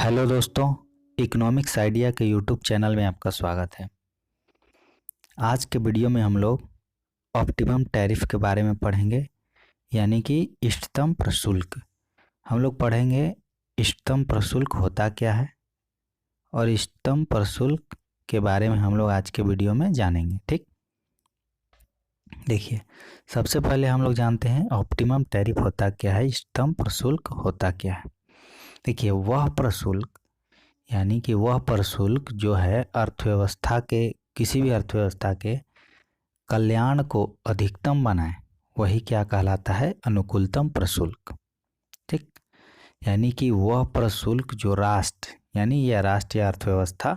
Hello दोस्तों, economics idea के YouTube channel में आपका स्वागत है। आज के वीडियो में हम लोग ऑप्टिमम टैरिफ के बारे में पढ़ेंगे, यानी कि इष्टतम प्रशुल्क। हम लोग पढ़ेंगे इष्टतम प्रशुल्क होता क्या है और इष्टतम प्रशुल्क के बारे में हम लोग आज के वीडियो में जानेंगे। ठीक, देखिए, सबसे पहले हम लोग जानते हैं ऑप्टिमम टैरिफ होता क्या है, इष्टतम प्रशुल्क होता क्या है। देखिए, वह प्रशुल्क यानी कि वह प्रशुल्क जो है अर्थव्यवस्था के किसी भी अर्थव्यवस्था के कल्याण को अधिकतम बनाए, वही क्या कहलाता है, अनुकूलतम प्रशुल्क। ठीक, यानी कि वह प्रशुल्क जो राष्ट्र यानी यह राष्ट्र या अर्थव्यवस्था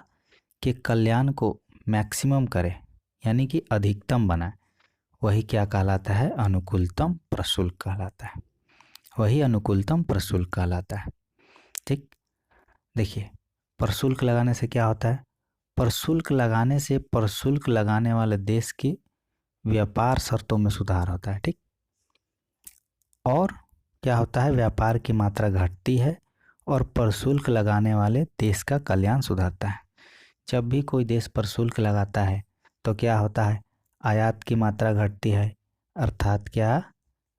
के कल्याण को मैक्सिमम करे, यानी कि अधिकतम बनाए, वही क्या कहलाता है, अनुकूलतम प्रशुल्क कहलाता है। वही अनुकूलतम प्रशुल्क कहलाता है। ठीक, देखिए, प्रशुल्क लगाने से क्या होता है, प्रशुल्क लगाने से प्रशुल्क लगाने वाले देश की व्यापार शर्तों में सुधार होता है। ठीक, और क्या होता है, व्यापार की मात्रा घटती है और प्रशुल्क लगाने वाले देश का कल्याण सुधरता है। जब भी कोई देश प्रशुल्क लगाता है तो क्या होता है, आयात की मात्रा घटती है, अर्थात क्या,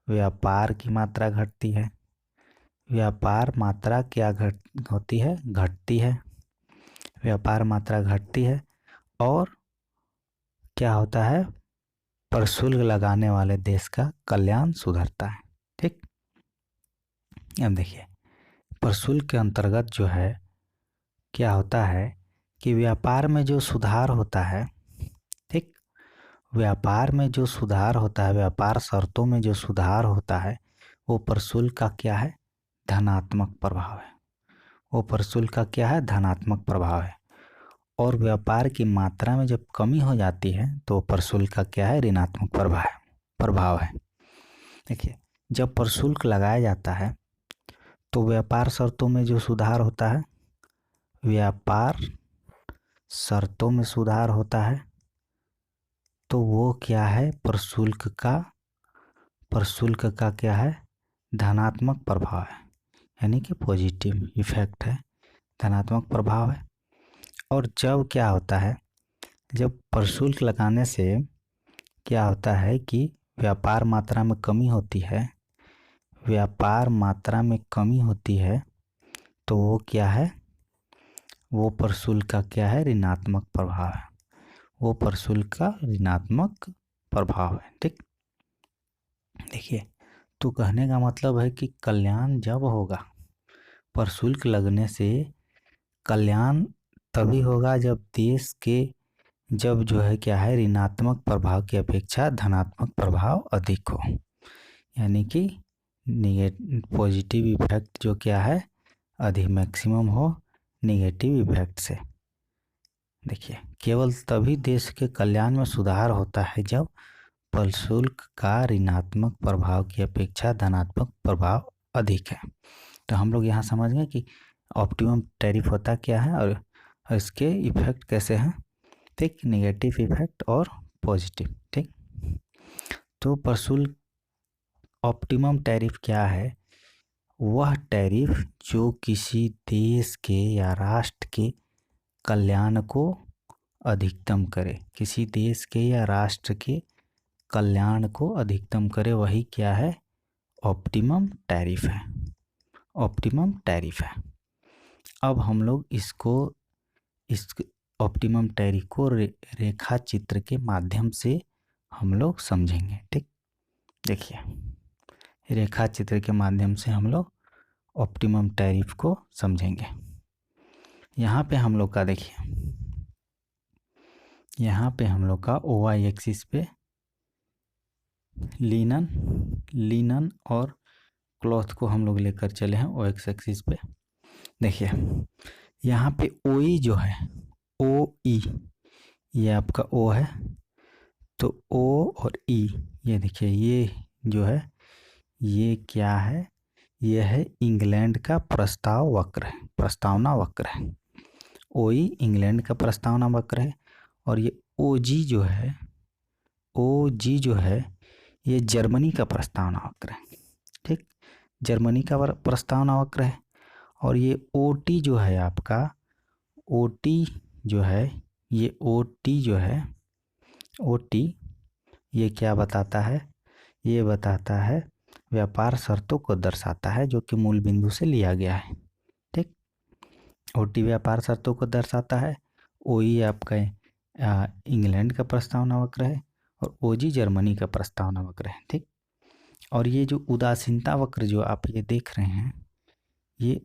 व्यापार की मात्रा घटती है। व्यापार मात्रा क्या होती है, घटती है। व्यापार मात्रा घटती है और क्या होता है, प्रशुल्क लगाने वाले देश का कल्याण सुधरता है। ठीक, अब देखिए, प्रशुल्क के अंतर्गत जो है क्या होता है कि व्यापार में जो सुधार होता है, ठीक, व्यापार में जो सुधार होता है, व्यापार शर्तों में जो सुधार होता है, वो प्रशुल्क का क्या है, धनात्मक प्रभाव है। वो प्रशुल्क का क्या है, धनात्मक प्रभाव है। और व्यापार की मात्रा में जब कमी हो जाती है तो प्रशुल्क का क्या है, ऋणात्मक प्रभाव है। देखिए, जब प्रशुल्क लगाया जाता है तो व्यापार शर्तों में जो सुधार होता है, व्यापार शर्तों में सुधार होता है, तो वो क्या है, प्रशुल्क का क्या है, धनात्मक प्रभाव है, यानी कि पॉजिटिव इफेक्ट है, धनात्मक प्रभाव है। और जब क्या होता है, जब प्रशुल्क लगाने से क्या होता है कि व्यापार मात्रा में कमी होती है, व्यापार मात्रा में कमी होती है, तो वो क्या है, वो प्रशुल्क का क्या है, ऋणात्मक प्रभाव है। वो प्रशुल्क का ऋणात्मक प्रभाव है। ठीक, देखिए, तो कहने का मतलब है कि कल्याण जब होगा, प्रशुल्क लगने से कल्याण तभी होगा जब देश के जब जो है क्या है, ऋणात्मक प्रभाव की अपेक्षा धनात्मक प्रभाव अधिक हो, यानी कि पॉजिटिव इफेक्ट जो क्या है, अधिक मैक्सिमम हो निगेटिव इफेक्ट से। देखिए, केवल तभी देश के कल्याण में सुधार होता है जब प्रशुल्क का ऋणात्मक प्रभाव की अपेक्षा धनात्मक प्रभाव अधिक है। तो हम लोग यहाँ समझ गए कि ऑप्टिमम टैरिफ होता क्या है और इसके इफेक्ट कैसे हैं। ठीक, निगेटिव इफेक्ट और पॉजिटिव। ठीक, तो प्रशुल्क ऑप्टिमम टैरिफ क्या है, वह टैरिफ जो किसी देश के या राष्ट्र के कल्याण को अधिकतम करे, किसी देश के या राष्ट्र के कल्याण को अधिकतम करे, वही क्या है, ऑप्टिमम टैरिफ है। ऑप्टिमम टैरिफ है। अब हम लोग इस ऑप्टिमम टैरिफ को रेखा चित्र के माध्यम से हम लोग समझेंगे। ठीक, देखिए, रेखा चित्र के माध्यम से हम लोग ऑप्टिमम टैरिफ को समझेंगे। यहाँ पे हम लोग का देखिए, यहाँ पे हम लोग का OY एक्सिस पे लिनन और क्लॉथ को हम लोग लेकर चले हैं OX एक्सिस पे। देखिए, यहाँ पे OE जो है, OE ये आपका O है, तो O और E ये देखिए, ये जो है ये क्या है, ये है इंग्लैंड का प्रस्ताव वक्र है, प्रस्तावना वक्र है। OE इंग्लैंड का प्रस्तावना वक्र है और ये OG जो है ये जर्मनी का प्रस्तावना वक्र है। ठीक, जर्मनी का प्रस्तावना वक्र है। और ये ओटी जो है आपका, ओटी जो है, ये ओटी जो है, ओटी ये क्या बताता है, ये बताता है व्यापार शर्तों को दर्शाता है जो कि मूल बिंदु से लिया गया है। ठीक, ओटी व्यापार शर्तों को दर्शाता है, ओई आपका इंग्लैंड का प्रस्तावना वक्र है और ओजी जर्मनी का प्रस्तावना वक्र है। ठीक, और ये जो उदासीनता वक्र जो आप ये देख रहे हैं, ये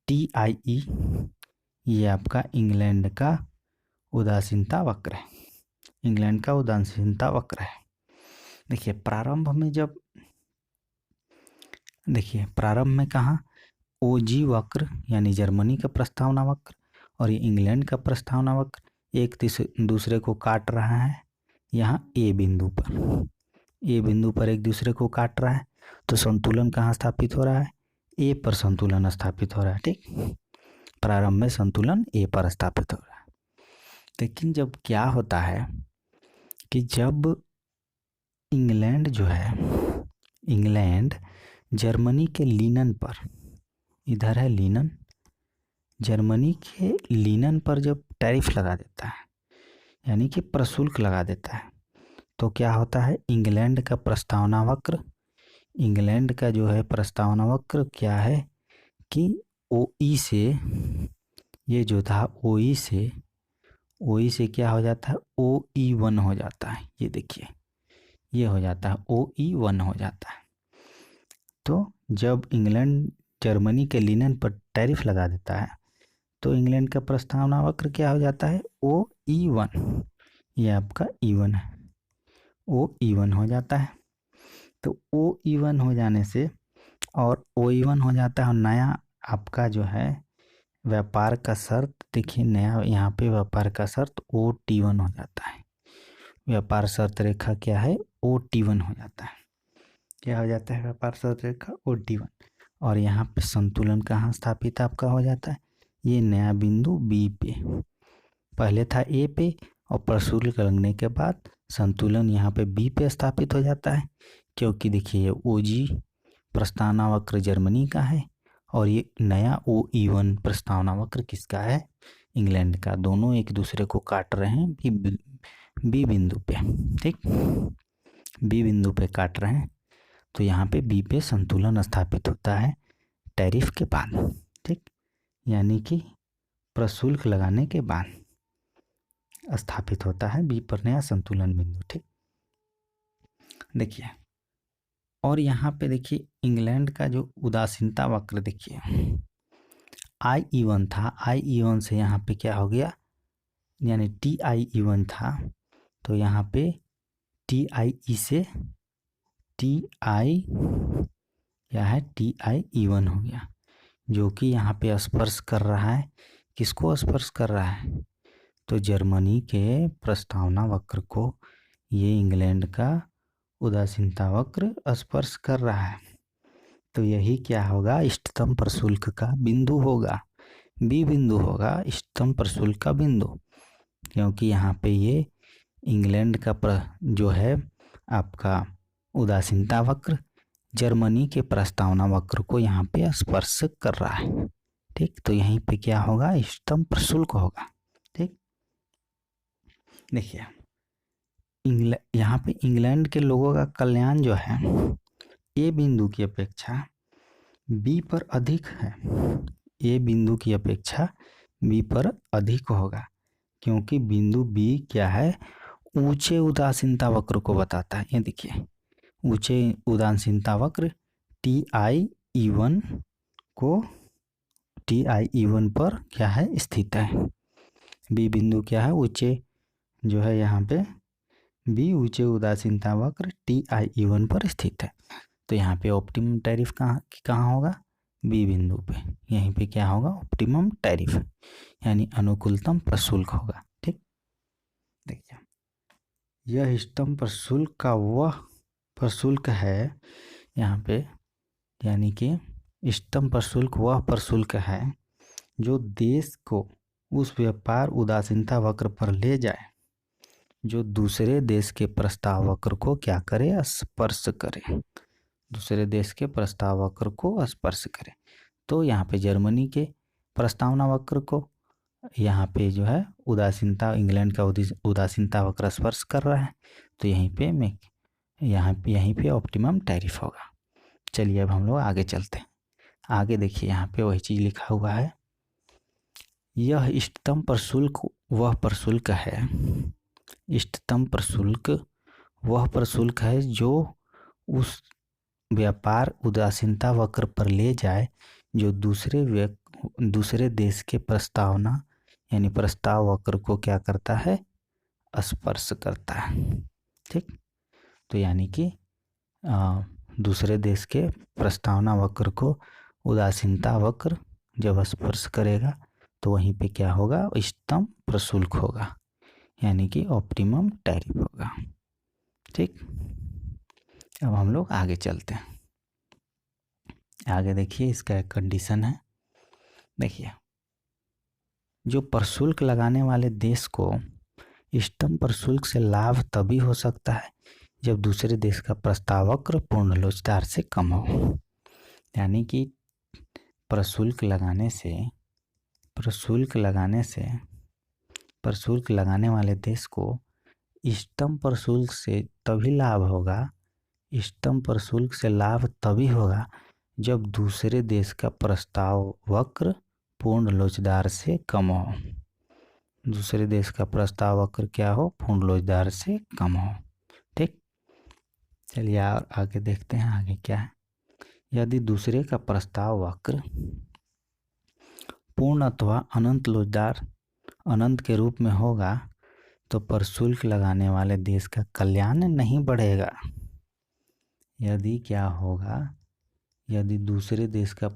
TIE, ये आपका इंग्लैंड का उदासीनता वक्र है, इंग्लैंड का उदासीनता वक्र है। देखिए प्रारंभ में जब, देखिए प्रारंभ में कहाँ, ओजी वक्र यानी जर्मनी का प्रस्तावना वक्र और ये इंग्लैंड का प्रस्तावना वक्र एक दूसरे को काट रहा है। यहाँ ए बिंदु पर, ए बिंदु पर एक दूसरे को काट रहा है, तो संतुलन कहाँ स्थापित हो रहा है, ए पर संतुलन स्थापित हो रहा है। ठीक, प्रारंभ में संतुलन ए पर स्थापित हो रहा है। लेकिन जब क्या होता है कि जब इंग्लैंड जो है, इंग्लैंड जर्मनी के लिनन पर, इधर है लिनन, जर्मनी के लिनन पर जब टैरिफ लगा देता है यानी कि प्रशुल्क लगा देता है, तो क्या होता है, इंग्लैंड का प्रस्तावना वक्र, इंग्लैंड का जो है प्रस्तावना वक्र क्या है कि ओई से, ये जो था ओई से क्या हो जाता है, OE1 हो जाता है। ये देखिए ये हो जाता है OE1 हो जाता है। तो जब इंग्लैंड जर्मनी के लिनन पर टैरिफ लगा देता है तो इंग्लैंड का प्रस्तावना वक्र क्या हो जाता है, OE1, ये आपका E1 है, OE1 हो जाता है। तो OE1 हो जाने से, और OE1 हो जाता है, और नया आपका जो है व्यापार का शर्त, देखिए नया यहाँ पे व्यापार का शर्त OT1 हो जाता है। व्यापार शर्त रेखा क्या है, OT1 हो जाता है। क्या हो जाता है, व्यापार शर्त रेखा OT1। और यहाँ पे संतुलन कहाँ स्थापित आपका हो जाता है, ये नया बिंदु बी पे, पहले था ए पे और प्रशुल्क लगने के बाद संतुलन यहाँ पे बी पे स्थापित हो जाता है, क्योंकि देखिए ओजी प्रस्तावना वक्र जर्मनी का है और ये नया OE1 प्रस्तावना वक्र किसका है, इंग्लैंड का। दोनों एक दूसरे को काट रहे हैं बी बिंदु पे। ठीक, बी बिंदु पे काट रहे हैं, तो यहाँ पे बी पे संतुलन स्थापित होता है टैरिफ के बाद। ठीक, यानी कि प्रशुल्क लगाने के बाद स्थापित होता है बी पर नया संतुलन बिंदु। ठीक, देखिए और यहाँ पे देखिए इंग्लैंड का जो उदासीनता वक्र देखिए IE1 था, IE1 से यहाँ पे क्या हो गया, यानी TIE1 था, तो यहाँ पे TIE से TI क्या है, TIE1 हो गया, जो कि यहाँ पे स्पर्श कर रहा है, किसको स्पर्श कर रहा है, तो जर्मनी के प्रस्तावना वक्र को ये इंग्लैंड का उदासीनता वक्र स्पर्श कर रहा है। तो यही क्या होगा, इष्टतम प्रशुल्क का बिंदु होगा, बी बिंदु होगा इष्टतम प्रशुल्क का बिंदु, क्योंकि यहाँ पे ये इंग्लैंड का जो है आपका उदासीनता वक्र जर्मनी के प्रस्तावना वक्र को यहाँ पे स्पर्श कर रहा है। ठीक, तो यहीं पे क्या होगा, इष्टतम प्रशुल्क होगा। ठीक, देखिए यहाँ पे इंग्लैंड के लोगों का कल्याण जो है ए बिंदु की अपेक्षा बी पर अधिक है, ए बिंदु की अपेक्षा बी पर अधिक होगा, क्योंकि बिंदु बी क्या है, ऊंचे उदासीनता वक्र को बताता है। ये देखिए ऊंचे उदासीनता वक्र TIE1 को, TIE1 पर क्या है, स्थित है। बी बिंदु क्या है, ऊंचे जो है यहाँ पे बी ऊंचे उदासीनता वक्र TIE1 पर स्थित है। तो यहाँ पे ऑप्टिमम टैरिफ कहाँ होगा, बी बिंदु पे, यहीं पे क्या होगा, ऑप्टिमम टैरिफ यानी अनुकूलतम प्रशुल्क होगा। ठीक, देखिए यह इष्टतम प्रशुल्क का वह प्रशुल्क है यहाँ पे, यानी कि इष्टतम प्रशुल्क वह प्रशुल्क है जो देश को उस व्यापार उदासीनता वक्र पर ले जाए जो दूसरे देश के प्रस्ताव वक्र को क्या करे, स्पर्श करे, दूसरे देश के प्रस्ताव वक्र को स्पर्श करे। तो यहाँ पे जर्मनी के प्रस्तावना वक्र को, यहाँ पे जो है उदासीनता, इंग्लैंड का उदासीनता वक्र स्पर्श कर रहा है, तो यहीं पे ऑप्टिमम टैरिफ होगा। चलिए अब हम लोग आगे चलते हैं। आगे देखिए यहाँ पे वही चीज़ लिखा हुआ है, यह इष्टतम प्रशुल्क वह प्रशुल्क है, इष्टतम प्रशुल्क वह प्रशुल्क है जो उस व्यापार उदासीनता वक्र पर ले जाए जो दूसरे देश के प्रस्तावना यानी प्रस्ताव वक्र को क्या करता है, स्पर्श करता है। ठीक, तो यानी कि दूसरे देश के प्रस्तावना वक्र को उदासीनता वक्र जब स्पर्श करेगा तो वहीं पे क्या होगा, इष्टतम प्रशुल्क होगा, यानी कि ऑप्टिमम टैरिफ होगा। ठीक, अब हम लोग आगे चलते हैं। आगे देखिए इसका एक कंडीशन है। देखिए, जो प्रशुल्क लगाने वाले देश को इष्टतम प्रशुल्क से लाभ तभी हो सकता है जब दूसरे देश का प्रस्ताव वक्र पूर्ण लोचदार से कम हो। यानी कि प्रशुल्क लगाने वाले देश को इष्टतम प्रशुल्क से तभी लाभ होगा, इष्टतम प्रशुल्क से लाभ तभी होगा जब दूसरे देश का प्रस्ताव वक्र पूर्ण लोचदार से कम हो। दूसरे देश का प्रस्ताव वक्र क्या हो, पूर्ण लोचदार से कम हो। ठीक, चलिए आगे देखते हैं आगे क्या है। यदि दूसरे का प्रस्ताव वक्र पूर्ण अथवा अनंत लोचदार अनंत के रूप में होगा तो प्रशुल्क लगाने वाले देश का कल्याण नहीं बढ़ेगा। यदि क्या होगा, यदि दूसरे देश का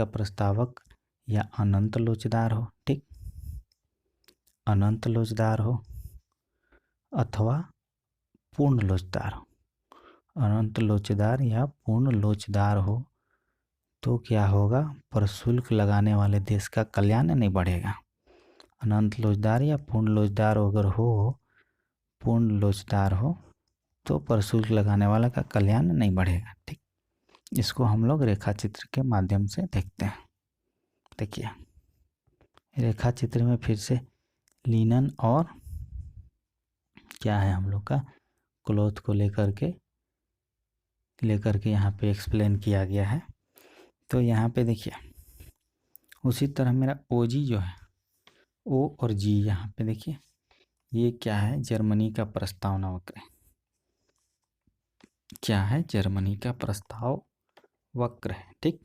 प्रस्तावक या अनंत लोचदार हो, ठीक, अनंत लोचदार हो अथवा पूर्ण लोचदार हो, अनंत लोचदार या पूर्ण लोचदार हो तो क्या होगा, प्रशुल्क लगाने वाले देश का कल्याण नहीं बढ़ेगा। अनंत लोचदार या पूर्ण लोचदार अगर हो, पूर्ण लोचदार हो तो प्रशुल्क लगाने वाला का कल्याण नहीं बढ़ेगा। ठीक, इसको हम लोग रेखा चित्र के माध्यम से देखते हैं। देखिए रेखा चित्र में फिर से लिनन और क्या है हम लोग का क्लॉथ को लेकर के यहाँ पे एक्सप्लेन किया गया है। तो यहाँ पे देखिए उसी तरह मेरा ओजी जो है, ओ और जी, यहाँ पे देखिए ये क्या है, जर्मनी का प्रस्तावना वक्र है। क्या है, जर्मनी का प्रस्ताव वक्र है। ठीक,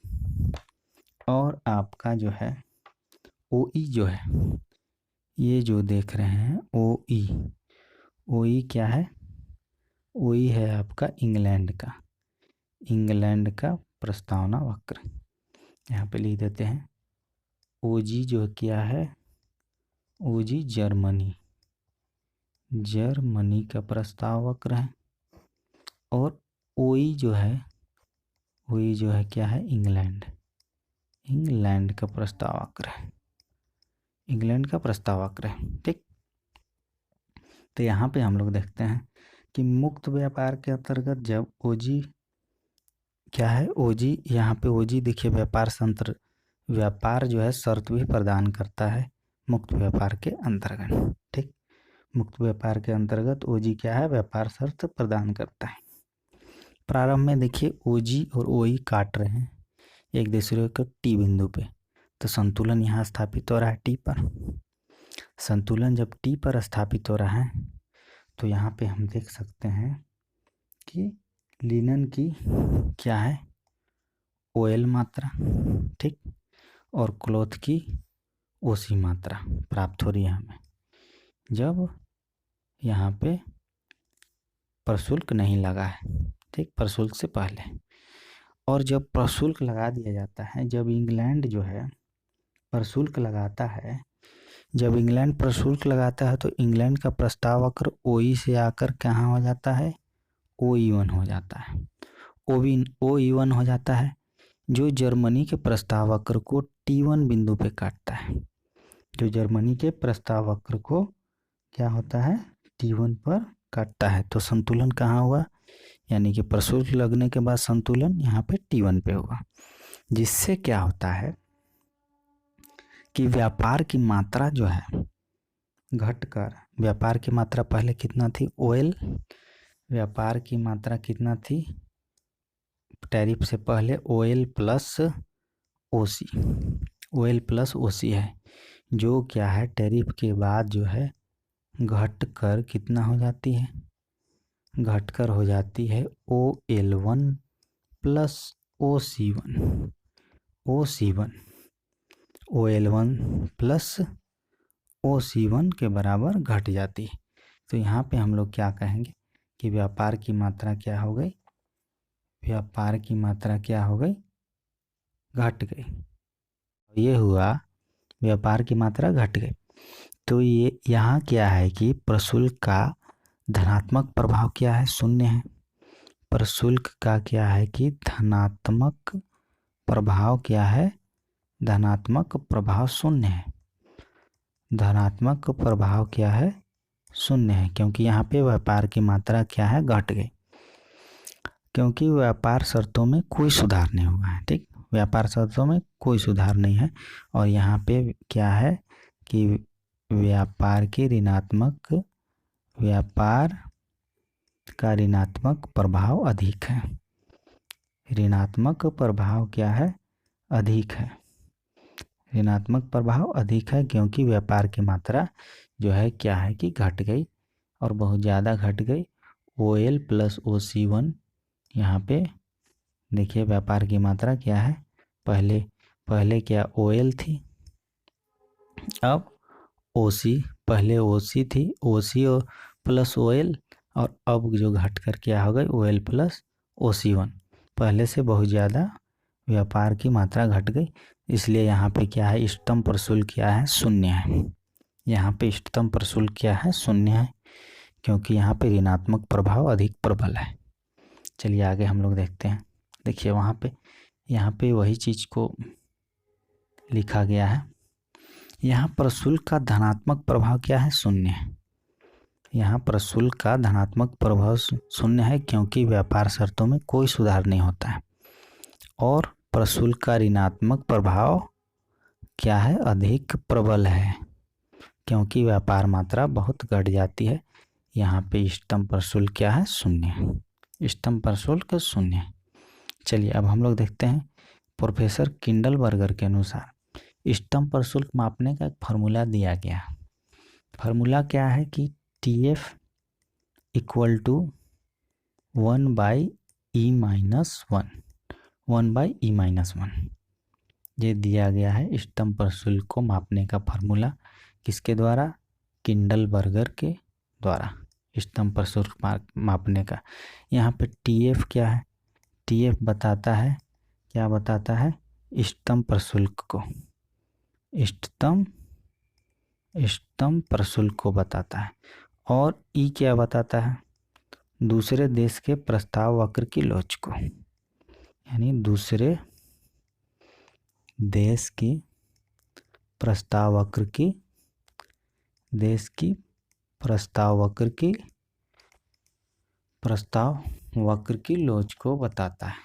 और आपका जो है ओई जो है, ये जो देख रहे हैं ओई क्या है, ओई है आपका इंग्लैंड का प्रस्तावना वक्र। यहाँ पे लिख देते हैं ओजी जो क्या है, ओजी जर्मनी का प्रस्ताव वक्र है, और ओई जो है क्या है, इंग्लैंड का प्रस्ताव वक्र है, इंग्लैंड का प्रस्ताव वक्र है। ठीक, तो यहाँ पे हम लोग देखते हैं कि मुक्त व्यापार के अंतर्गत जब ओजी क्या है, ओजी, यहाँ पे ओजी देखिए व्यापार जो है शर्त भी प्रदान करता है मुक्त व्यापार के अंतर्गत। ठीक, मुक्त व्यापार के अंतर्गत ओजी क्या है, व्यापार शर्त प्रदान करता है। प्रारंभ में देखिए ओजी और ओई काट रहे हैं एक दूसरे को टी बिंदु पे, तो संतुलन यहाँ स्थापित हो रहा है टी पर। संतुलन जब टी पर स्थापित हो रहा है तो यहाँ पे हम देख सकते हैं कि लिनन की क्या है, ओएल मात्रा, ठीक, और क्लॉथ की ओसी मात्रा प्राप्त हो रही है हमें जब यहाँ पे प्रशुल्क नहीं लगा है। ठीक, प्रशुल्क से पहले, और जब प्रशुल्क लगा दिया जाता है, जब इंग्लैंड जो है प्रशुल्क लगाता है, जब इंग्लैंड प्रशुल्क लगाता है तो इंग्लैंड का प्रस्ताव वक्र ओई से आकर कहाँ हो जाता है, OE1 हो जाता है, OE1 हो जाता है, जो जर्मनी के प्रस्ताव वक्र को T1 बिंदु पे काटता है। जो जर्मनी के प्रस्ताव वक्र को क्या होता है, T1 पर काटता है। तो संतुलन कहाँ हुआ, यानी कि प्रशुल्क लगने के बाद संतुलन यहाँ पे T1 पे होगा, जिससे क्या होता है कि व्यापार की मात्रा जो है घटकर, व्यापार की मात्रा पहले कितना थी, OL, व्यापार की मात्रा कितना थी टैरिफ से पहले, OL plus OC, OL plus OC है, जो क्या है टैरिफ के बाद जो है घटकर कितना हो जाती है, घटकर हो जाती है OL1 plus OC1, OC1, OL1 plus OC1 के बराबर घट जाती है। तो यहाँ पे हम लोग क्या कहेंगे कि व्यापार की मात्रा क्या हो गई, व्यापार की मात्रा क्या हो गई, घट गई। ये हुआ व्यापार की मात्रा घट गई। तो ये यहाँ क्या है कि प्रशुल्क का धनात्मक प्रभाव क्या है, शून्य है। प्रशुल्क का क्या है कि धनात्मक प्रभाव क्या है, धनात्मक प्रभाव शून्य है। धनात्मक प्रभाव क्या है, शून्य है, क्योंकि यहाँ पे व्यापार की मात्रा क्या है, घट गई, क्योंकि व्यापार शर्तों में कोई सुधार नहीं हुआ है। ठीक, व्यापार शर्तों में कोई सुधार नहीं है। और यहाँ पे क्या है कि व्यापार की ऋणात्मक, व्यापार का ऋणात्मक प्रभाव अधिक है, ऋणात्मक प्रभाव क्या है, अधिक है, ऋणात्मक प्रभाव अधिक है, क्योंकि व्यापार की मात्रा जो है क्या है कि घट गई और बहुत ज़्यादा घट गई। OL प्लस OC1, यहाँ पे देखिए व्यापार की मात्रा क्या है, पहले क्या OL थी, अब OC, पहले OC थी, OC और प्लस OL, और अब जो घट कर क्या हो गई OL प्लस OC1, पहले से बहुत ज़्यादा व्यापार की मात्रा घट गई। इसलिए यहाँ पे क्या है, इष्टतम प्रशुल्क क्या है, शून्य है। यहाँ पे इष्टतम प्रशुल्क क्या है, शून्य है, क्योंकि यहाँ पे ऋणात्मक प्रभाव अधिक प्रबल है। चलिए आगे हम लोग देखते हैं। देखिए वहाँ पे, यहाँ पे वही चीज़ को लिखा गया है। यहाँ प्रशुल्क का धनात्मक प्रभाव क्या है, शून्य है। यहाँ प्रशुल्क का धनात्मक प्रभाव शून्य है, क्योंकि व्यापार शर्तों में कोई सुधार नहीं होता है। और प्रशुल्क का ऋणात्मक प्रभाव क्या है, अधिक प्रबल है, क्योंकि व्यापार मात्रा बहुत घट जाती है। यहाँ पे इष्टतम प्रशुल्क क्या है, शून्य, इष्टतम प्रशुल्क शून्य। चलिए अब हम लोग देखते हैं प्रोफेसर किंडलबर्गर के अनुसार इष्टतम प्रशुल्क मापने का एक फार्मूला दिया गया। फार्मूला क्या है कि TF equal to 1/E-1, 1/E-1, ये दिया गया है इष्टतम प्रशुल्क को मापने का फार्मूला। किसके द्वारा, किंडलबर्गर के द्वारा, इष्टतम प्रशुल्क मापने का। यहाँ पे TF क्या है, TF बताता है, क्या बताता है, इष्टतम प्रशुल्क को, इष्टतम प्रशुल्क को बताता है। और E क्या बताता है, दूसरे देश के प्रस्ताव वक्र की लोच को, यानी दूसरे देश की प्रस्ताव वक्र की, देश की प्रस्ताव वक्र की लोच को बताता है,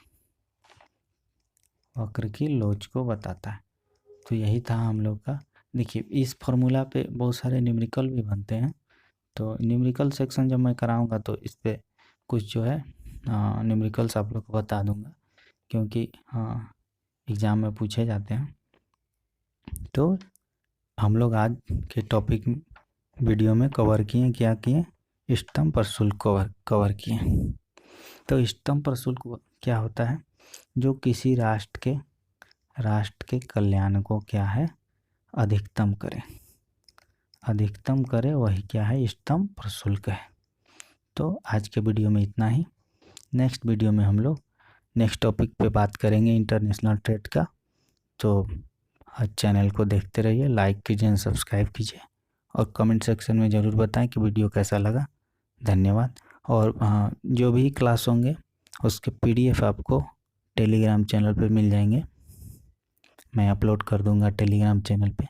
वक्र की लोच को बताता है। तो यही था हम लोग का। देखिए इस फार्मूला पे बहुत सारे न्यूमेरिकल भी बनते हैं, तो न्यूमेरिकल सेक्शन जब मैं कराऊंगा तो इस पे कुछ जो है न्यूमेरिकल्स आप लोग को बता दूंगा, क्योंकि एग्ज़ाम में पूछे जाते हैं। तो हम लोग आज के टॉपिक वीडियो में कवर किए, क्या किए, इष्टतम प्रशुल्क कवर किए। तो इष्टतम प्रशुल्क क्या होता है, जो किसी राष्ट्र के कल्याण को क्या है, अधिकतम करे, वही क्या है, इष्टतम प्रशुल्क है। तो आज के वीडियो में इतना ही। नेक्स्ट वीडियो में हम लोग नेक्स्ट टॉपिक पे बात करेंगे इंटरनेशनल ट्रेड का। तो आज चैनल को देखते रहिए, लाइक कीजिए, सब्सक्राइब कीजिए और कमेंट सेक्शन में ज़रूर बताएं कि वीडियो कैसा लगा। धन्यवाद। और जो भी क्लास होंगे उसके PDF आपको टेलीग्राम चैनल पे मिल जाएंगे, मैं अपलोड कर दूंगा टेलीग्राम चैनल पे।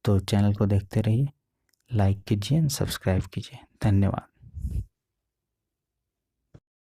तो चैनल को देखते रहिए, लाइक कीजिए, सब्सक्राइब कीजिए। धन्यवाद।